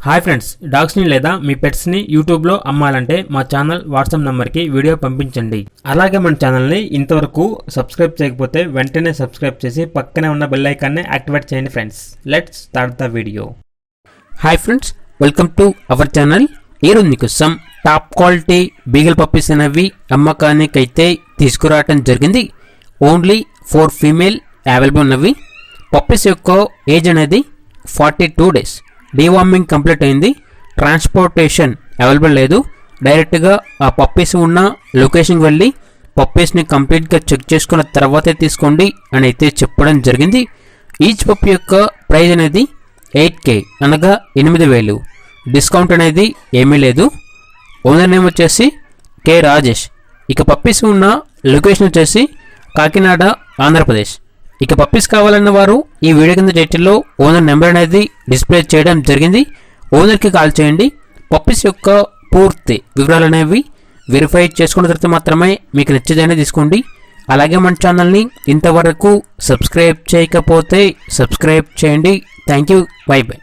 Hi friends, డాగ్స్ని లేదా మీ పెట్స్ని యూట్యూబ్లో అమ్మాలంటే మా ఛానల్ వాట్సాప్ నెంబర్కి వీడియో పంపించండి. అలాగే మన ఛానల్ని ఇంతవరకు సబ్స్క్రైబ్ చేయకపోతే వెంటనే సబ్స్క్రైబ్ చేసి పక్కనే ఉన్న బెల్ ఐకాన్ని యాక్టివేట్ చేయండి friends. Let's start the video. Hi friends, welcome to our channel. ఈరోజు మీకోసం టాప్ క్వాలిటీ బీగల్ పప్పీస్ అనేవి అమ్మకానికి అయితే తీసుకురావడం జరిగింది. ఓన్లీ 4 ఫీమేల్ అవైలబుల్ ఉన్నవి. పప్పీస్ యొక్క ఏజ్ అనేది 42 డేస్. డీవార్మింగ్ కంప్లీట్ అయింది. ట్రాన్స్పోర్టేషన్ అవైలబుల్ లేదు. డైరెక్ట్గా ఆ పప్పీస్ ఉన్న లొకేషన్కి వెళ్ళి పప్పీస్ని కంప్లీట్గా చెక్ చేసుకున్న తర్వాతే తీసుకోండి అని అయితే చెప్పడం జరిగింది. ఈచ్ పప్పీ యొక్క ప్రైజ్ అనేది 8K అనగా 8,000. డిస్కౌంట్ అనేది ఏమీ లేదు. ఓనర్ నేమ్ వచ్చేసి కే రాజేష్. ఇక పప్పీస్ ఉన్న లొకేషన్ వచ్చేసి కాకినాడ, ఆంధ్రప్రదేశ్. ఇక పప్పీస్ కావాలన్న వారు ఈ వీడియో కింద టైటిల్లో ఓనర్ నెంబర్ అనేది డిస్ప్లే చేయడం జరిగింది. ఓనర్కి కాల్ చేయండి. పప్పీస్ యొక్క పూర్తి వివరాలు అనేవి వెరిఫై చేసుకున్న తర్వాత మాత్రమే మీకు నచ్చేదైనా తీసుకోండి. అలాగే మన ఛానల్ని ఇంతవరకు సబ్స్క్రైబ్ చేయకపోతే సబ్స్క్రైబ్ చేయండి. Thank you. By by.